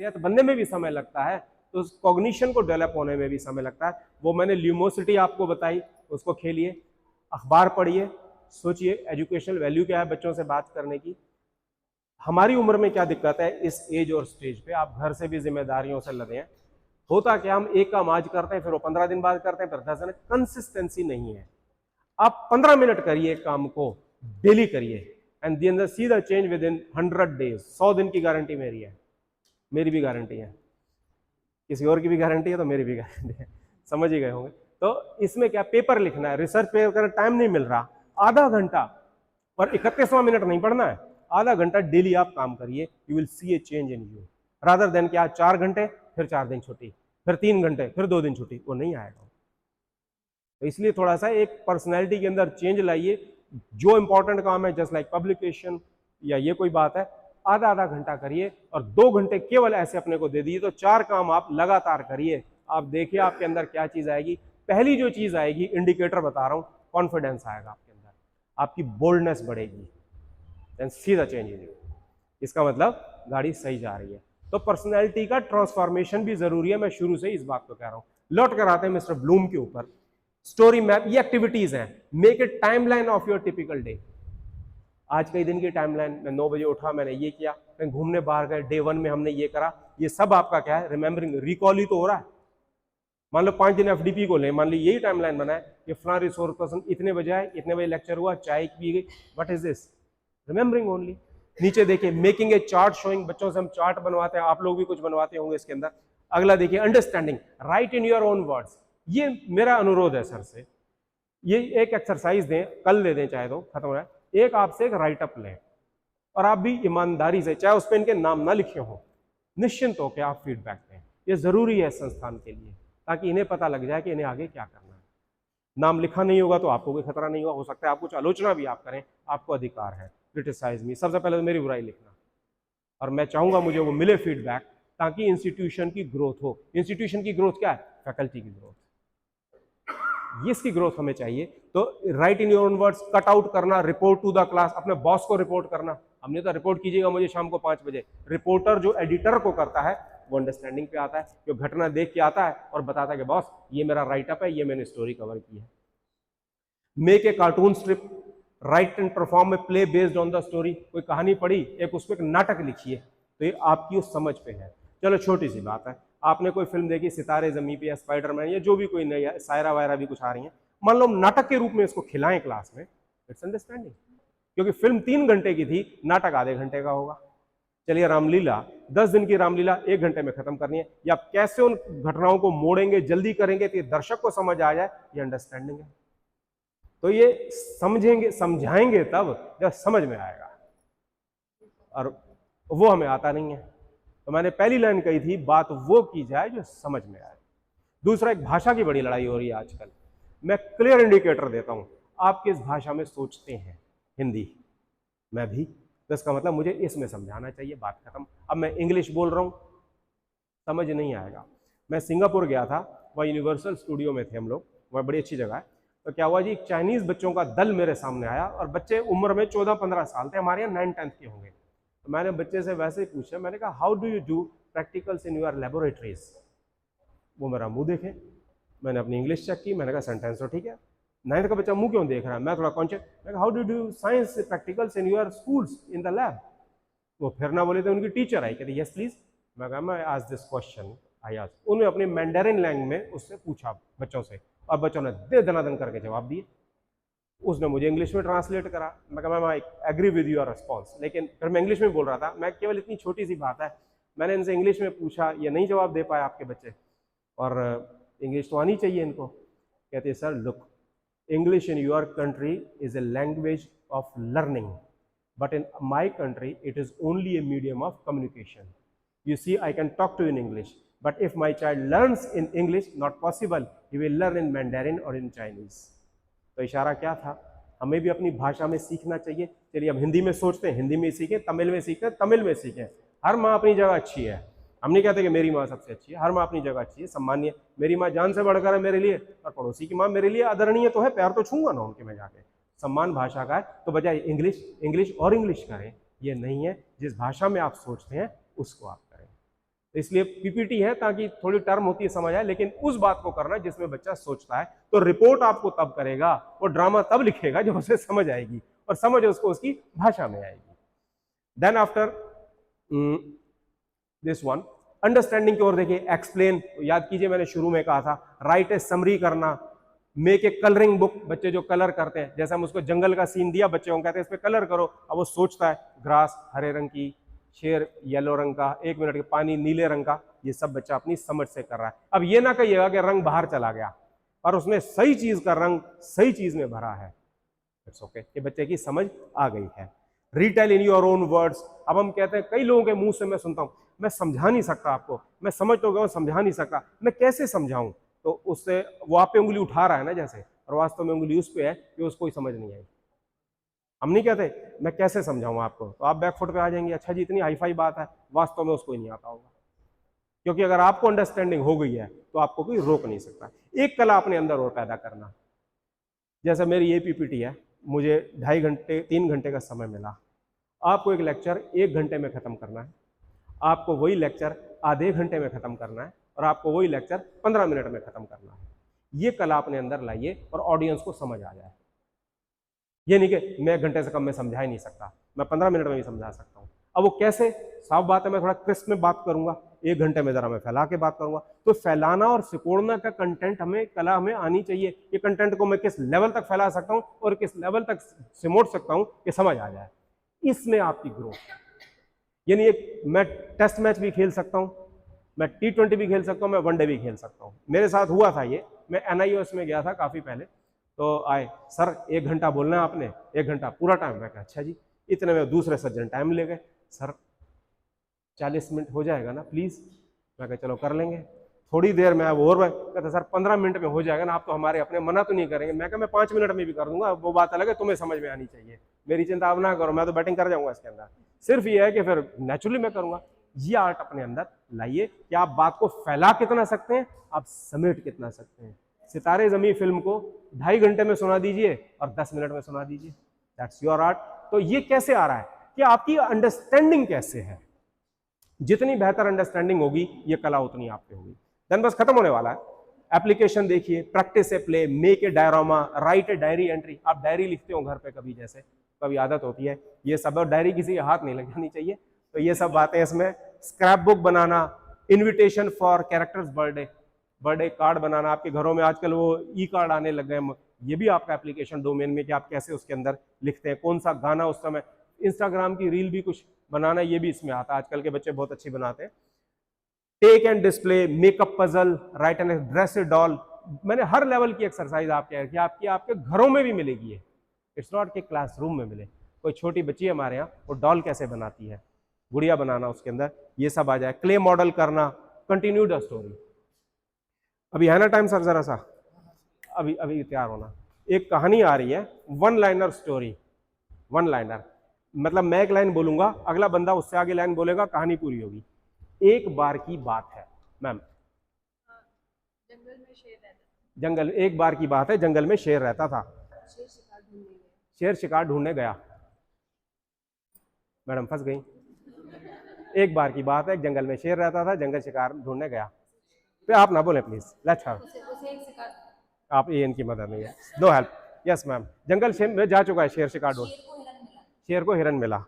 सेहत बनने में भी समय लगता है, तो उस कॉग्निशन को डेवलप होने में भी समय लगता है। वो मैंने ल्यूमोसिटी आपको बताई, उसको खेलिए, अखबार पढ़िए, सोचिए एजुकेशनल वैल्यू क्या है बच्चों से बात करने की। हमारी उम्र में क्या दिक्कत है, इस एज और स्टेज पे आप घर से भी जिम्मेदारियों से लदे हैं। होता क्या, हम एक काम आज करते हैं, फिर वो 15 दिन बाद करते हैं, फिर 10 दिन, कंसिस्टेंसी नहीं है। आप 15 मिनट करिए काम को, डेली करिए, एंड दी अंदर सी the change with in 100 days. 100 दिन की गारंटी मेरी है, मेरी भी गारंटी है, किसी और की भी गारंटी है तो मेरी भी गारंटी है, समझ ही गए होंगे। तो इसमें क्या, पेपर लिखना है, रिसर्च पेपर करना, टाइम नहीं मिल रहा, आधा घंटा, और 31वां मिनट नहीं पढ़ना है, आधा घंटा डेली आप काम करिए, you will see A change in you, rather than क्या 4 घंटे फिर 4 दिन छुट्टी, फिर 3 घंटे फिर 2 दिन छुट्टी, वो नहीं आएगा। तो इसलिए थोड़ा सा एक पर्सनैलिटी के अंदर चेंज लाइए। जो इंपॉर्टेंट काम है, जस्ट लाइक पब्लिकेशन या ये कोई बात है, आधा आधा घंटा करिए, और 2 घंटे केवल ऐसे अपने को दे दीजिए, तो 4 काम आप लगातार करिए। आप देखिए आपके अंदर क्या चीज आएगी। पहली जो चीज आएगी, इंडिकेटर बता रहा हूं, कॉन्फिडेंस आएगा आपके अंदर, आपकी बोल्डनेस बढ़ेगी, then see the change in you. इसका मतलब गाड़ी सही जा रही है। तो पर्सनैलिटी का ट्रांसफॉर्मेशन भी जरूरी है, मैं शुरू से इस बात को कह रहा हूं। लौट कर आते हैं मिस्टर ब्लूम के ऊपर। स्टोरी मैप, ये एक्टिविटीज हैं, make a timeline of your typical day. आज के दिन की टाइमलाइन, मैं 9 बजे उठा, मैंने ये किया, कहीं घूमने बाहर गए, डे 1 में हमने ये करा, ये सब आपका क्या है, रिमेंबरिंग, रिकॉल ही तो हो रहा है। मान लो 5 दिन एफडीपी को लें, मान ली यही टाइमलाइन बना है कि फला रिसोर्स पर्सन इतने बजे आए, इतने बजे लेक्चर हुआ, चाय पी गई, what is this, remembering only. नीचे देखिए, मेकिंग ए चार्ट शोइंग, बच्चों से हम चार्ट बनवाते हैं, आप लोग भी कुछ बनवाते होंगे इसके अंदर। अगला देखिए, understanding, right in your own words. ये मेरा अनुरोध है सर से, ये एक एक्सरसाइज दें, कल दे दें चाहे तो, खत्म हो रहा है, एक आपसे एक राइटअप लें, और आप भी ईमानदारी से, चाहे उस पर इनके नाम ना लिखे हो, निश्चिंत होकर आप फीडबैक दें। ये जरूरी है संस्थान के लिए, ताकि इन्हें पता लग जाए कि इन्हें आगे क्या करना है। नाम लिखा नहीं होगा तो आपको कोई खतरा नहीं होगा, हो सकता है आप कुछ आलोचना भी आप करें, आपको अधिकार है, क्रिटिसाइज मी, सबसे पहले तो मेरी बुराई लिखना, और मैं चाहूंगा मुझे वो मिले फीडबैक, ताकि इंस्टीट्यूशन की ग्रोथ हो। इंस्टीट्यूशन की ग्रोथ क्या है, फैकल्टी की ग्रोथ, इसकी ग्रोथ हमें चाहिए। तो right in your own words, cut out करना, रिपोर्ट टू द क्लास, अपने बॉस को रिपोर्ट करना। हमने तो रिपोर्ट कीजिएगा मुझे शाम को 5 बजे। रिपोर्टर जो एडिटर को करता है, वो अंडरस्टैंडिंग पे आता है, जो घटना देख के आता है और बताता है कि बॉस ये मेरा राइटअप है, ये मैंने स्टोरी कवर की है। Make a cartoon strip, right and perform a play based on the story. कोई कहानी पढ़ी, एक उस पर एक नाटक लिखिए, तो ये आपकी उस समझ पे है। चलो छोटी सी बात है, आपने कोई फिल्म देखी, सितारे जमी पे या स्पाइडरमैन या जो भी कोई नई, सायरा वायरा भी कुछ आ रही है, मान लो नाटक के रूप में इसको खिलाएं क्लास में, इट्स अंडरस्टैंडिंग। क्योंकि फिल्म 3 घंटे की थी, नाटक आधे घंटे का होगा। चलिए रामलीला, 10 दिन की रामलीला 1 घंटे में खत्म करनी है, या कैसे उन घटनाओं को मोड़ेंगे, जल्दी करेंगे कि दर्शक को समझ आ जाए, ये अंडरस्टैंडिंग है। तो ये समझेंगे, समझाएंगे तब जब समझ में आएगा, और वो हमें आता नहीं है। तो मैंने पहली लाइन कही थी, बात वो की जाए जो समझ में आए। दूसरा, एक भाषा की बड़ी लड़ाई हो रही है आजकल। मैं क्लियर इंडिकेटर देता हूं, आप किस भाषा में सोचते हैं, हिंदी, मैं भी, तो इसका मतलब मुझे इसमें समझाना चाहिए, बात खत्म। अब मैं इंग्लिश बोल रहा हूं, समझ नहीं आएगा। मैं सिंगापुर गया था, वहाँ यूनिवर्सल स्टूडियो में थे हम लोग, वहाँ बड़ी अच्छी जगह है। तो क्या हुआ जी, चाइनीज बच्चों का दल मेरे सामने आया, और बच्चे उम्र में 14-15 साल थे, हमारे यहाँ 9th-10th के होंगे। तो मैंने बच्चे से वैसे ही पूछा, मैंने कहा how do you do practicals in your laboratories. वो मेरा मुंह देखे, मैंने अपनी इंग्लिश चेक की, मैंने कहा सेंटेंस तो ठीक है, 9th का बच्चा मुंह क्यों देख रहा है, मैं थोड़ा कॉन्शियस, मैं कहा how do do science practicals in your schools in the lab. वो फिर ना बोले, तो उनकी टीचर आई, कहती यस प्लीज। मैं कहा मैं आज दिस क्वेश्चन आई आज, उन्होंने अपनी मैंडेरिन लैंग्वेज में उससे पूछा बच्चों से, और बच्चों ने दे दनादन करके जवाब दिए। उसने मुझे इंग्लिश में ट्रांसलेट करा, मैं कहा ma'am I agree with your response, लेकिन फिर मैं इंग्लिश में बोल रहा था। मैं केवल इतनी छोटी सी बात है, मैंने इनसे इंग्लिश में पूछा, ये नहीं जवाब दे पाए आपके बच्चे, और इंग्लिश तो आनी चाहिए इनको। कहते sir look, English in your country is a language of learning, but in my country it is only a medium of communication. You see, I can talk to you in English, but if my child learns in English, not possible, he will learn in Mandarin or in Chinese. तो इशारा क्या था, हमें भी अपनी भाषा में सीखना चाहिए। चलिए अब हिंदी में सोचते हैं, हिंदी में सीखें, तमिल में सीखें, तमिल में सीखें। हर माँ अपनी जगह अच्छी है, हम नहीं कहते कि मेरी माँ सबसे अच्छी है, हर माँ अपनी जगह अच्छी है, सम्मानीय। मेरी माँ जान से बढ़कर है मेरे लिए, और पड़ोसी की माँ मेरे लिए आदरणीय तो है, पैर तो छूंगा ना उनके मैं जाके, सम्मान भाषा का है। तो बजाय इंग्लिश इंग्लिश और इंग्लिश करें, ये नहीं है। जिस भाषा में आप सोचते हैं उसको आप करें। इसलिए पीपीटी है ताकि थोड़ी टर्म होती है समझ आए, लेकिन उस बात को करना जिसमें बच्चा सोचता है। तो रिपोर्ट आपको तब करेगा, वो ड्रामा तब लिखेगा जब उसे समझ आएगी, और समझ उसको उसकी भाषा में आएगी। Then after this one, understanding की ओर देखिए। एक्सप्लेन, याद कीजिए मैंने शुरू में कहा था, राइट ए समरी करना, मेक ए कलरिंग बुक, बच्चे जो कलर करते हैं, जैसे हम उसको जंगल का सीन दिया बच्चों को कहते हैं इस पे कलर करो, अब वो सोचता है ग्रास हरे रंग की, शेर येलो रंग का, 1 मिनट के पानी नीले रंग का, ये सब बच्चा अपनी समझ से कर रहा है। अब ये ना कहिएगा कि रंग बाहर चला गया, पर उसने सही चीज का रंग सही चीज में भरा है, इट्स ओके, ये बच्चे की समझ आ गई है। Retail in your own words, अब हम कहते हैं कई लोगों के मुंह से मैं सुनता हूं, मैं समझा नहीं सकता आपको, मैं समझ तो गया समझा नहीं सकता, मैं कैसे समझाऊं, तो उससे वो आप पे उंगली उठा रहा है ना जैसे, और वास्तव में उंगली उस पे है कि उसको ही समझ नहीं आई। हम नहीं कहते मैं कैसे समझाऊं आपको, तो आप बैकफुट पे आ जाएंगे, अच्छा जी इतनी हाईफाई बात है, वास्तव में उसको ही नहीं आता होगा। क्योंकि अगर आपको अंडरस्टैंडिंग हो गई है तो आपको कोई रोक नहीं सकता। एक कला अपने अंदर और पैदा करना, जैसे मेरी ये पीपीटी है, मुझे 2.5 घंटे 3 घंटे का समय मिला, आपको एक लेक्चर 1 घंटे में खत्म करना है, आपको वही लेक्चर आधे घंटे में खत्म करना है, और आपको वही लेक्चर 15 मिनट में खत्म करना है। ये कला अपने अंदर लाइए और ऑडियंस को समझ आ जाए। ये नहीं कि मैं 1 घंटे से कम में समझा ही नहीं सकता, मैं 15 मिनट में भी समझा सकता हूँ। अब वो कैसे, साफ बात है, मैं थोड़ा क्रिस्प में बात करूंगा, 1 घंटे में जरा मैं फैला के बात करूंगा। तो फैलाना और सिकोड़ना का कंटेंट हमें, कला हमें आनी चाहिए। ये कंटेंट को मैं किस लेवल तक फैला सकता हूँ और किस लेवल तक सिमोड़ सकता हूँ कि समझ आ जाए, इसमें आपकी ग्रोथ। यानी मैं टेस्ट मैच भी खेल सकता हूँ, मैं T20 भी खेल सकता हूँ, मैं वनडे भी खेल सकता हूँ। मेरे साथ हुआ था ये, मैं NIOS में गया था काफी पहले, तो आए सर 1 घंटा बोलना है आपने, 1 घंटा पूरा टाइम। मैं कहा अच्छा जी। इतने में दूसरे सज्जन टाइम ले गए, सर 40 मिनट हो जाएगा ना प्लीज। मैं कहा चलो कर लेंगे। थोड़ी देर में वो और कहते सर 15 मिनट में हो जाएगा ना, आप तो हमारे अपने मना तो नहीं करेंगे। मैं कहा मैं 5 मिनट में भी कर दूंगा, वो बात अलग है, तुम्हें समझ में आनी चाहिए, मेरी चिंता आप ना करो, मैं तो बैटिंग कर जाऊंगा इसके अंदर। सिर्फ ये है कि फिर नेचुरली मैं करूंगा। ये आर्ट अपने अंदर लाइए कि आप बात को फैला कितना सकते हैं, आप समेट कितना सकते हैं। सितारे जमी फिल्म को 2.5 घंटे में सुना दीजिए और 10 मिनट में सुना दीजिए, दैट्स योर आर्ट। तो ये कैसे आ रहा है कि आपकी अंडरस्टैंडिंग कैसे है, जितनी बेहतर अंडरस्टैंडिंग होगी ये कला उतनी आपकी होगी। देन बस खत्म होने वाला है। एप्लीकेशन देखिए, practice a play, make a diorama, right a diary entry. आप डायरी लिखते हो घर पे कभी, जैसे कभी आदत होती है, ये सब, और डायरी किसी के हाथ नहीं लग जानी चाहिए, तो ये सब बातें इसमें। स्क्रैप बुक बनाना, invitation for characters birthday, birthday card बनाना। आपके घरों में आजकल वो ई कार्ड आने लग गए, ये भी आपका एप्लीकेशन डोमेन में कि आप कैसे उसके अंदर लिखते हैं, कौन सा गाना उस समय। इंस्टाग्राम की रील भी कुछ बनाना, ये भी इसमें आता है, आजकल के बच्चे बहुत अच्छी बनाते हैं। Take and display, makeup puzzle, write and dress doll. मैंने हर लेवल की एक्सरसाइज आपके आपके घरों में भी मिलेगी है, इट्स नॉट कि क्लासरूम में मिले। कोई छोटी बच्ची हमारे यहाँ वो डॉल कैसे बनाती है, गुड़िया बनाना उसके अंदर, ये सब आ जाए। क्ले मॉडल करना, कंटिन्यूड स्टोरी। अभी है ना टाइम सर, जरा सा अभी अभी तैयार होना। एक कहानी आ रही है, 1 लाइनर स्टोरी। 1 लाइनर मतलब मैं एक लाइन बोलूंगा, अगला बंदा उससे आगे लाइन बोलेगा, कहानी पूरी होगी। एक बार की बात है मैम, जंगल में शेर रहता था। जंगल, एक बार की बात है, जंगल में शेर रहता था। शेर शिकार ढूंढने गया। शेर शिकार ढूंढने गया, मैडम फंस गई। एक बार की बात है, जंगल में शेर रहता था, जंगल शिकार ढूंढने गया। तो आप ना बोले प्लीज, लेट्स हैव, उसे एक शिकार, आप ये इनकी मदद नहीं है, नो हेल्प। यस मैम, जंगल शेर में जा चुका है, शेर शिकार ढूंढ, शेर को हिरन मिला। शेर को हिरन मिला।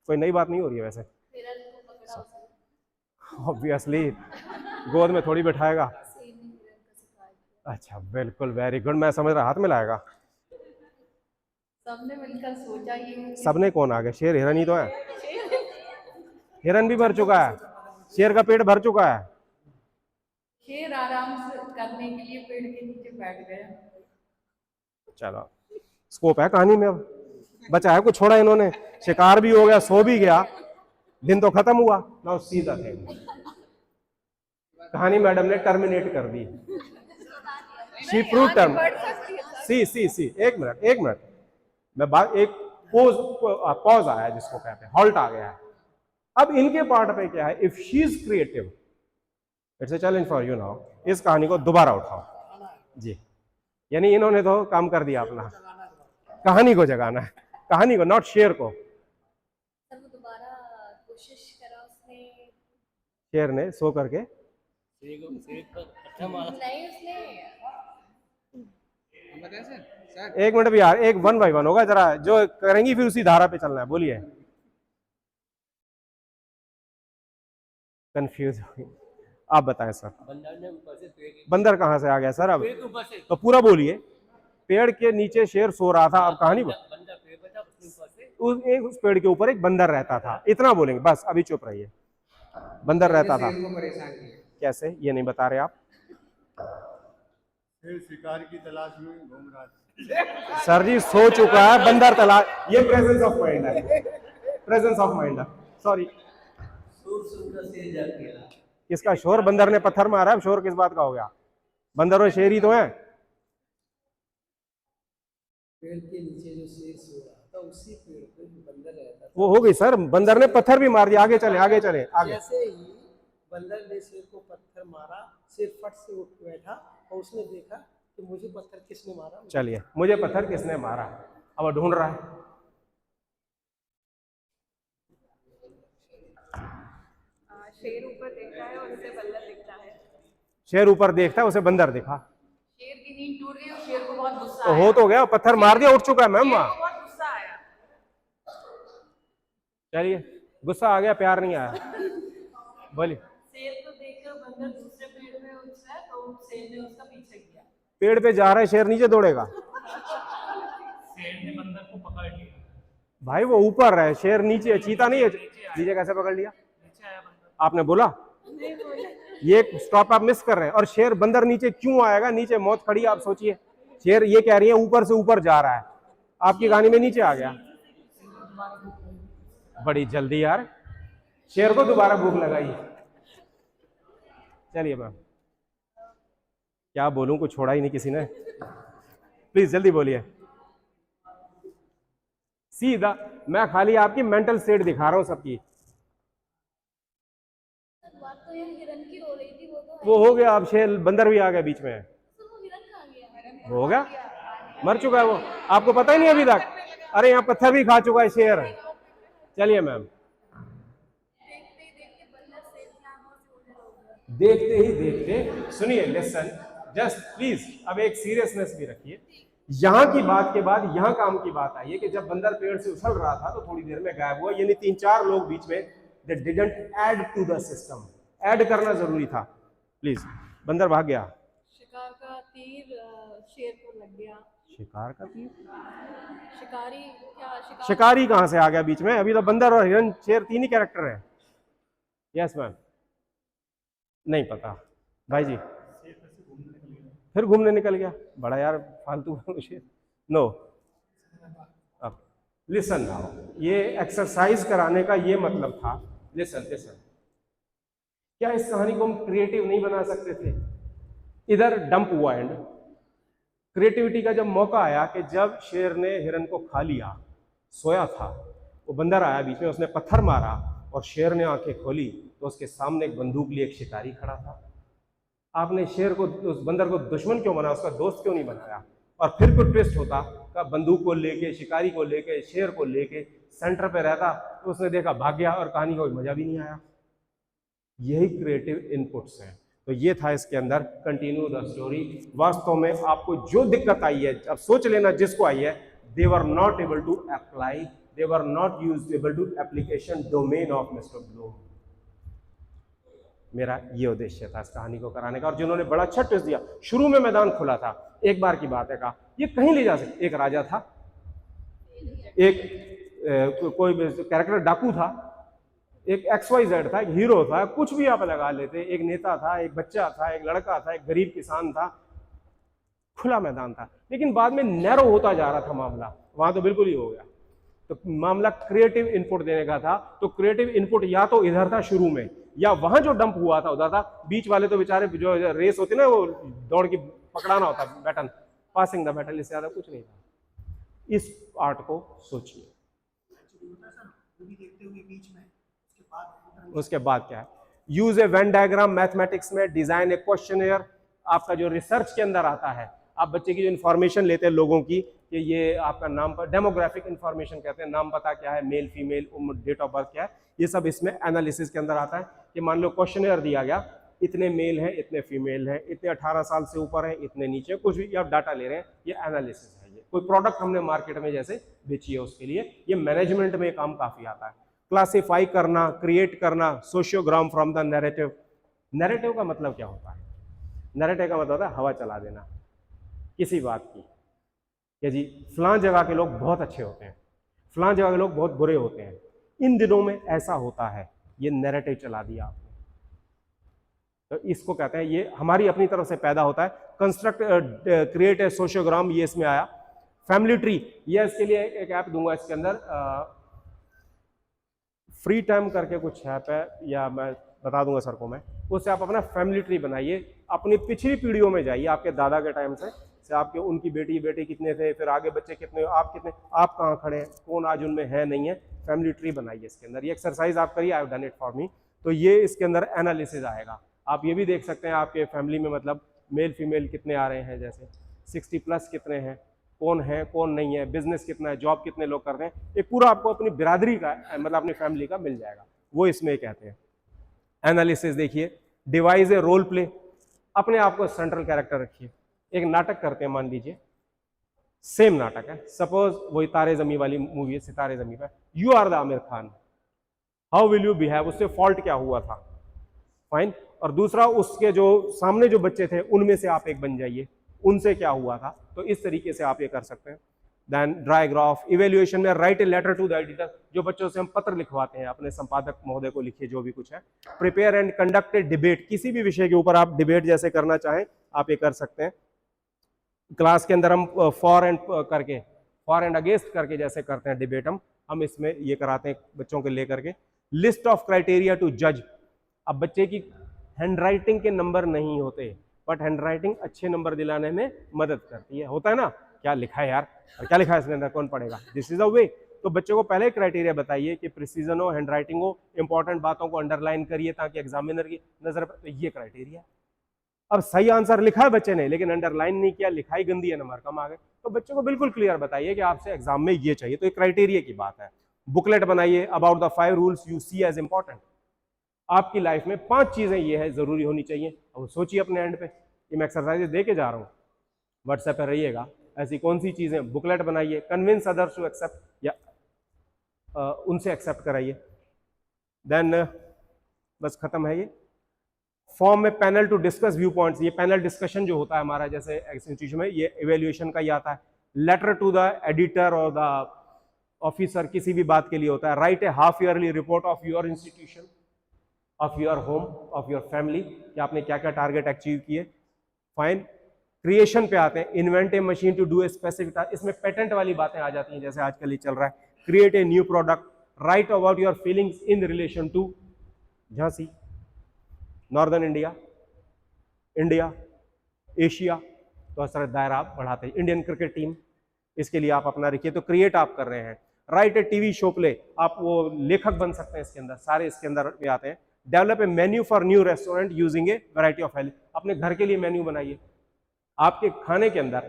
कोई नई बात नहीं हो रही है वैसे, हिरन को पकड़ा उसने। ऑब्वियसली गोद में थोड़ी बैठाएगा। शेर ने हिरन का शिकार किया। अच्छा बिल्कुल, वेरी गुड। मैं समझ रहा हाथ में लाएगा। सबने मिलकर सोचा ये सबने कौन आ गया, शेर हिरन ही तो है, शेर हिरन भी भर चुका है, शेर का पेट भर चुका है। शेर आराम से करने के लिए पेड़ के नीचे बैठ गया। चलो स्कोप है कहानी में, अब बचा है कुछ छोड़ा इन्होंने, शिकार भी हो गया, सो भी गया, दिन तो खत्म हुआ। ना सीधा थे, कहानी मैडम ने टर्मिनेट कर दी। शी प्रूव टर्म, सी एक मिनट मैं बात, एक पॉज आया जिसको कहते हैं, हॉल्ट आ गया है। अब इनके पार्ट पे क्या है, if she is creative, it's a challenge for you now, इस कहानी को दोबारा उठाओ जी। यानी इन्होंने तो काम कर दिया अपना, कहानी को जगाना है, कहानी को, नॉट शेर को। सर वो दोबारा कोशिश करा उसने, शेर ने सो करके नहीं उसने एक मिनट भी यार, एक 1 by 1 होगा, जरा जो करेंगी फिर उसी धारा पे चलना है। बोलिए। कंफ्यूज हो गई, आप बताएं सर। बंदर कहाँ से आ गया सर? अब तो पूरा बोलिए। पेड़ के नीचे शेर सो रहा था, अब कहानी उस पेड़ के ऊपर एक बंदर रहता था, इतना बोलेंगे बस, अभी चुप रहिए। बंदर रहता था, कैसे ये नहीं बता रहे आप? शिकार की तलाश में घूम रहा था। सर जी सो चुका है, बंदर तलाश, ये प्रेजेंस ऑफ माइंड है, प्रेजेंस ऑफ माइंड है, सॉरी। किसका शोर? बंदर ने पत्थर मारा, अब शोर किस बात का हो गया? बंदर और शेर ही तो है। पेड़ के नीचे जो शेर सो रहा था उसी पेड़ पे बंदर रहता था। वो हो गई सर, बंदर ने पत्थर भी मार दिया। आगे चले, आगे चले, आगे। जैसे ही बंदर ने शेर को पत्थर मारा, शेर फट से उठ बैठा और उसने देखा कि मुझे पत्थर किसने मारा। चलिए, मुझे पत्थर किसने मारा, अब वो ढूंढ रहा है। शेर ऊपर देखता है और उसे बंदर दिखता है। शेर ऊपर देखता है, उसे बंदर दिखा। शेर की नींद टूट गई और शेर को बहुत गुस्सा तो आया। हो तो गया, पत्थर मार दिया, उठ चुका है मैम शेर वहां। को बहुत गुस्सा आया। चलिए, गुस्सा आ गया, प्यार नहीं आया। बोलिए। शेर को देखकर बंदर दूसरे पेड़ में उछला तो शेर ने उसका पीछे किया। पेड़ पे जा रहा है शेर, नीचे दौड़ेगा। शेर ने बंदर को पकड़ लिया। भाई वो ऊपर है, शेर नीचे है, चीता नहीं है। नीचे कैसे पकड़ लिया? नीचे आया बंदर। आपने बोला? ये स्टॉप आप मिस कर रहे हैं। और शेर बंदर नीचे क्यों आएगा? नीचे मौत खड़ी, आप सोचिए। शेर ये कह रही है ऊपर से ऊपर जा रहा है, आपकी कहानी में नीचे आ गया। बड़ी जल्दी यार, शेर को दोबारा भूख लगाई। चलिए मैम, क्या बोलूं, कुछ छोड़ा ही नहीं किसी ने। प्लीज जल्दी बोलिए। सीधा, मैं खाली आपकी मेंटल स्टेट दिखा रहा हूं सबकी। बात तो ये हिरन की हो रही थी, वो तो वो हो गया, अब शेर बंदर भी आ गया बीच में। सर वो हिरन कहाँ गया? हो गया, मर चुका है वो, आपको पता ही नहीं अभी तक। अरे यहाँ पत्थर भी खा चुका है शेर। चलिए मैम। देखते ही देखते, सुनिए, लिसन जस्ट प्लीज, अब एक सीरियसनेस भी रखिए। यहाँ की बात के बाद यहाँ काम की बात आई है कि जब बंदर पेड़ से उछल रहा था तो थोड़ी देर में गायब हुआ, यानी 3-4 लोग बीच में, they didn't add to the system, add करना जरूरी था। प्लीज, बंदर भाग गया। शिकार का तीर शेर को लग गया। शिकार का तीर? शिकारी क्या शिकारी कहां से आ गया बीच में? अभी तो बंदर और हिरन, शेर 3 ही कैरेक्टर है। यस मैम, नहीं पता भाई जी। फिर घूमने निकल गया, बड़ा यार फालतू शेर। नो, अब लिसन नाउ, ये एक्सरसाइज कराने का ये मतलब था। लिसन लिसन, क्या इस कहानी को हम क्रिएटिव नहीं बना सकते थे? इधर डंप हुआ एंड क्रिएटिविटी का जब मौका आया कि जब शेर ने हिरन को खा लिया, सोया था, वो बंदर आया बीच में, उसने पत्थर मारा और शेर ने आंखें खोली तो उसके सामने एक बंदूक लिए एक शिकारी खड़ा था। आपने शेर को, उस बंदर को दुश्मन क्यों बनाया, उसका दोस्त क्यों नहीं बनाया? और फिर कुछ ट्विस्ट होता का बंदूक को लेके, शिकारी को लेके, शेर को लेके सेंटर पे रहता तो उसने देखा भाग गया और कहानी का कोई मजा भी नहीं आया। यही क्रिएटिव इनपुट्स हैं। तो ये था इसके अंदर, कंटिन्यू द स्टोरी। वास्तव में आपको जो दिक्कत आई है, अब सोच लेना जिसको आई है, they were not able to apply, they were not usable to application domain of mister Bloom. मेरा ये उद्देश्य था इस कहानी को कराने का। और जिन्होंने बड़ा अच्छा ट्विस्ट दिया, शुरू में मैदान खुला था, एक बार की बात है, कहा ये कहीं ले जा सकते। एक राजा था, एक कोई कैरेक्टर डाकू था, एक XYZ था, एक हीरो था, कुछ भी आप लगा लेते, एक नेता था, एक बच्चा था, एक लड़का था, एक गरीब किसान था, खुला मैदान था। लेकिन बाद में नैरो होता जा रहा था मामला, वहां तो बिल्कुल ही हो गया। तो मामला क्रिएटिव इनपुट देने का था। तो क्रिएटिव इनपुट या तो इधर था शुरू में, या वहां जो डंप हुआ था उधर था। बीच वाले तो बेचारे, जो रेस होती ना, वो दौड़ की पकड़ाना होता बैटन, पासिंग द बैटल, इससे ज्यादा कुछ नहीं था। इस आर्ट को सोचिए। उसके बाद क्या है? यूज ए वेन डायग्राम मैथमेटिक्स में, डिजाइन ए क्वेश्चनेयर। आपका जो रिसर्च के अंदर आता है, आप बच्चे की जो इन्फॉर्मेशन लेते हैं लोगों की, कि ये आपका नाम पर, डेमोग्राफिक इन्फॉर्मेशन कहते हैं, नाम पता क्या है, मेल फीमेल, उम्र, डेट ऑफ बर्थ क्या है, ये सब इसमें एनालिसिस के अंदर आता है। कि मान लो क्वेश्चनर दिया गया, इतने मेल हैं, इतने फीमेल हैं, इतने 18 साल से ऊपर हैं, इतने नीचे, कुछ भी आप डाटा ले रहे हैं, ये एनालिसिस है। ये कोई प्रोडक्ट हमने मार्केट में जैसे बेची है उसके लिए ये मैनेजमेंट में काम काफी आता है। क्लासिफाई करना, क्रिएट करना, सोशियोग्राम फ्रॉम द नैरेटिव। नैरेटिव का मतलब क्या होता है? नैरेटिव का मतलब होता है हवा चला देना किसी बात की, कि जी फलां जगह के लोग बहुत अच्छे होते हैं, फलां जगह के लोग बहुत बुरे होते हैं, इन दिनों में ऐसा होता है, ये नैरेटिव चला दिया आपने। तो इसको कहते हैं, ये हमारी अपनी तरफ से पैदा होता है। कंस्ट्रक्ट क्रिएट ए सोशियोग्राम, ये इसमें आया। फैमिली ट्री, ये इसके लिए एक ऐप दूंगा, इसके अंदर फ्री टाइम करके कुछ ऐप है, या मैं बता दूंगा सर को मैं, उससे आप अपना फैमिली ट्री बनाइए, अपनी पिछली पीढ़ियों में जाइए, आपके दादा के टाइम से आपके उनकी बेटे कितने थे, फिर आगे बच्चे कितने, आप कितने, आप कहाँ खड़े हैं, कौन आज उनमें है नहीं है, फैमिली ट्री बनाइए इसके अंदर। ये एक्सरसाइज आप करिए, I have done it for me. तो ये इसके अंदर एनालिसिस आएगा। आप ये भी देख सकते हैं आपके फैमिली में मतलब मेल फीमेल कितने आ रहे हैं, जैसे 60+ कितने हैं, कौन है कौन नहीं है, बिजनेस कितना है, जॉब कितने लोग कर रहे हैं, एक पूरा आपको अपनी बिरादरी का मतलब अपनी फैमिली का मिल जाएगा, वो इसमें कहते हैं एनालिसिस। देखिए, डिवाइस ए रोल प्ले, अपने आप को सेंट्रल कैरेक्टर रखिए। एक नाटक करते हैं, मान लीजिए सेम नाटक है, सपोज वही तारे जमी वाली मूवी है, Sitare Zameen Par, you are the Aamir Khan, how will you behave, उससे फॉल्ट क्या हुआ था, फाइन। और दूसरा, उसके जो सामने जो बच्चे थे उनमें से आप एक बन जाइए, उनसे क्या हुआ था। तो इस तरीके से आप ये कर सकते हैं। देन ड्राइग्राफ, इवेल्युएशन में write a letter to the editor, जो बच्चों से हम पत्र लिखवाते हैं, अपने संपादक महोदय को लिखिए, जो भी कुछ है। Prepare and conduct a debate, किसी भी विषय के ऊपर आप डिबेट जैसे करना चाहें आप ये कर सकते हैं। क्लास के अंदर हम फॉर एंड अगेंस्ट करके जैसे करते हैं डिबेट, हम इसमें ये कराते हैं बच्चों के लेकर के। लिस्ट ऑफ क्राइटेरिया टू जज, अब बच्चे की हैंडराइटिंग के नंबर नहीं होते, बट हैंडराइटिंग अच्छे नंबर दिलाने में मदद करती है। होता है ना, क्या लिखा है यार, और क्या लिखा है इसके अंदर, कौन पढ़ेगा, दिस इज अ वे। तो बच्चों को पहले क्राइटेरिया बताइए कि प्रिसीजन हो, हैंडराइटिंग हो, इंपॉर्टेंट बातों को अंडरलाइन करिए ताकि एग्जामिनर की नजर पर, तो ये क्राइटेरिया। अब सही आंसर लिखा है बच्चे ने, लेकिन अंडरलाइन नहीं किया, लिखाई गंदी है, नंबर कम आ गए, तो बच्चों को बिल्कुल क्लियर बताइए कि आपसे एग्जाम में ये चाहिए, तो एक क्राइटेरिया की बात है। बुकलेट बनाइए about the 5 rules you see as important, आपकी लाइफ में 5 चीजें ये है जरूरी होनी चाहिए। अब सोचिए अपने एंड पे, ये मैं एक्सरसाइज दे के जा रहा हूँ, व्हाट्सएप पर रहिएगा, ऐसी कौन सी चीजें, बुकलेट बनाइए, कन्विंस अदर्स टू एक्सेप्ट, या उनसे एक्सेप्ट कराइए। देन बस खत्म है ये। फॉर्म में panel to discuss view points, ये पैनल डिस्कशन जो होता है हमारा जैसे इंस्टीट्यूशन में, ये इवेल्युएशन का ही आता है। लेटर टू द एडिटर और द ऑफिसर, किसी भी बात के लिए होता है। Write a half yearly report of your institution, of your home, of your family, कि आपने क्या क्या टारगेट अचीव किए। फाइन। क्रिएशन पे आते हैं, invent a machine to do a specific task, इसमें पेटेंट वाली बातें आ जाती हैं जैसे आजकल ये चल रहा है। Create a new product, write about your feelings in relation to Jhansi, northern India, India, Asia, तो इस तरह दायरा आप बढ़ाते हैं। इंडियन क्रिकेट टीम, इसके लिए आप अपना रखिए, तो क्रिएट आप कर रहे हैं। राइट ए टीवी शो प्ले, आप वो लेखक बन सकते हैं इसके अंदर, सारे इसके अंदर भी आते हैं। Develop a menu for new restaurant using A variety of health, अपने घर के लिए मेन्यू बनाइए। आपके खाने के अंदर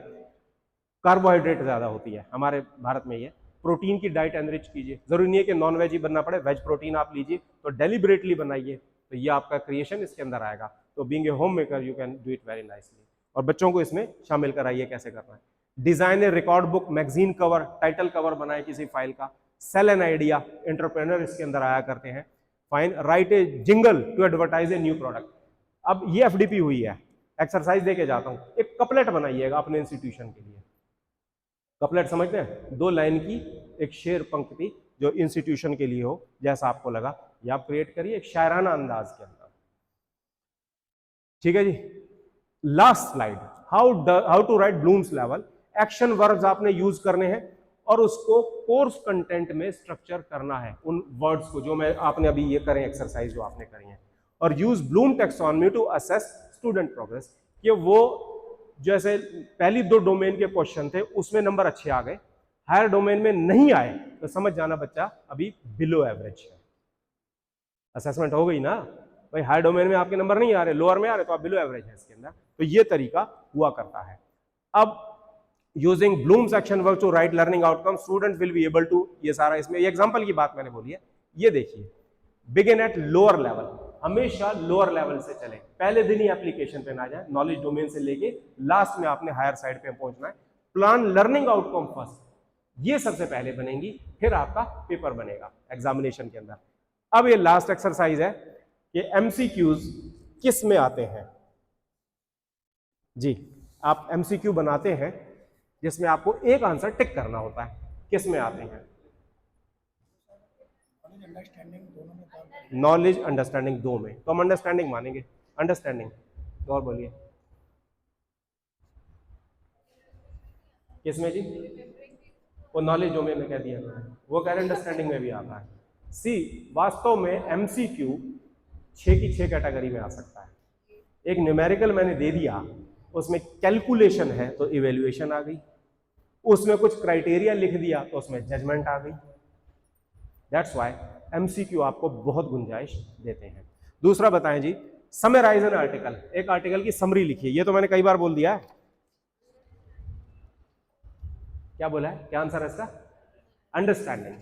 कार्बोहाइड्रेट ज्यादा होती है, हमारे भारत में ये, प्रोटीन की डाइट एनरिच कीजिए, जरूरी नहीं है कि नॉन वेज ही बनना पड़े, वेज प्रोटीन आप लीजिए, तो डेलिबरेटली बनाइए, तो ये आपका क्रिएशन इसके अंदर आएगा। तो being a homemaker you can do it very nicely, और बच्चों को इसमें शामिल कराइए कैसे करना है। Design a record book, magazine cover, title cover बनाए किसी फाइल का। सेल एन आइडिया, एंटरप्रेन्योर इसके अंदर आया करते हैं। Fine. Write a jingle to advertise a new product, अब ये एफडीपी हुई है, एक्सरसाइज देके जाता हूं। एक कपलेट बनाइएगा अपने इंस्टीट्यूशन के लिए। कपलेट समझते हैं, 2 लाइन की एक शेर पंक्ति जो इंस्टीट्यूशन के लिए हो, जैसा आपको लगा, ये आप क्रिएट करिए एक शायराना अंदाज के अंदर। ठीक है जी। Last slide, how to write Bloom's level. Action verbs आपने यूज करने हैं और उसको कोर्स कंटेंट में स्ट्रक्चर करना है, उन वर्ड्स को जो मैं आपने अभी ये करें एक्सरसाइज जो आपने करी है। और use Bloom taxonomy to assess student progress, कि वो जैसे पहली 2 डोमेन के क्वेश्चन थे उसमें नंबर अच्छे आ गए, हायर डोमेन में नहीं आए तो समझ जाना बच्चा अभी बिलो एवरेज है। असेसमेंट हो गई ना भाई, हायर डोमेन में आपके नंबर नहीं आ रहे, लोअर में आ रहे, तो आप बिलो एवरेज है इसके अंदर। तो ये तरीका हुआ करता है। अब using Bloom's action verb to write learning outcome, student will be able to, ये सारा इसमें ये एग्जांपल की बात मैंने बोली है। ये देखिए, बिगिन एट लोअर लेवल, हमेशा लोअर लेवल से चले, पहले दिन ही एप्लीकेशन पे ना जाए, नॉलेज डोमेन से लेके लास्ट में आपने हायर साइड पे पहुंचना है। प्लान लर्निंग आउटकम फर्स्ट, ये सबसे पहले बनेंगी, फिर आपका पेपर बनेगा एग्जामिनेशन के अंदर। अब ये लास्ट एक्सरसाइज है कि एमसीक्यूज किस में आते हैं जी। आप एमसीक्यू बनाते हैं जिसमें आपको एक आंसर टिक करना होता है, किस में आते हैं? नॉलेज अंडरस्टैंडिंग दो में, तो हम अंडरस्टैंडिंग मानेंगे, अंडरस्टैंडिंग। और बोलिए किस में जी? वो नॉलेज डोमेन में कह दिया मैंने, वो कह रहे अंडरस्टैंडिंग में भी आता है। सी, वास्तव में एमसीक्यू 6 की 6 कैटेगरी में आ सकता है। एक न्यूमेरिकल मैंने दे दिया, उसमें कैलकुलेशन है तो इवेल्युएशन आ गई, उसमें कुछ क्राइटेरिया लिख दिया तो उसमें जजमेंट आ गई। दैट्स व्हाई एमसीक्यू आपको बहुत गुंजाइश देते हैं। दूसरा बताएं जी, समराइज एन आर्टिकल, एक आर्टिकल की समरी लिखिए। ये तो मैंने कई बार बोल दिया है, क्या बोला है, क्या आंसर है इसका? अंडरस्टैंडिंग।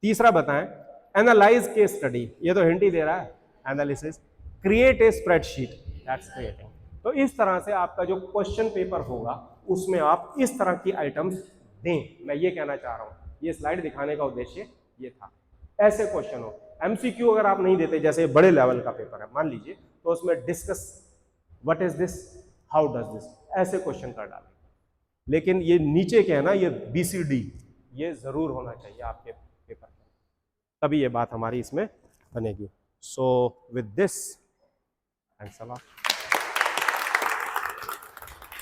तीसरा बताएं, एनालाइज केस स्टडी, ये तो हिंट ही दे रहा है, analysis. Create a spreadsheet, that's creating. तो इस तरह से आपका जो क्वेश्चन पेपर होगा उसमें आप इस तरह की आइटम्स दें, मैं ये कहना चाह रहा हूं। ये स्लाइड दिखाने का उद्देश्य ये था, ऐसे क्वेश्चन हो। एमसीक्यू अगर आप नहीं देते, जैसे बड़े लेवल का पेपर है मान लीजिए, तो उसमें discuss what is this, how does this, ऐसे क्वेश्चन कर डालें। लेकिन ये नीचे के है ना, ये BCD, ये जरूर होना चाहिए आपके पेपर में, तभी ये बात हमारी इसमें बनेगी। So with this, thanks a lot.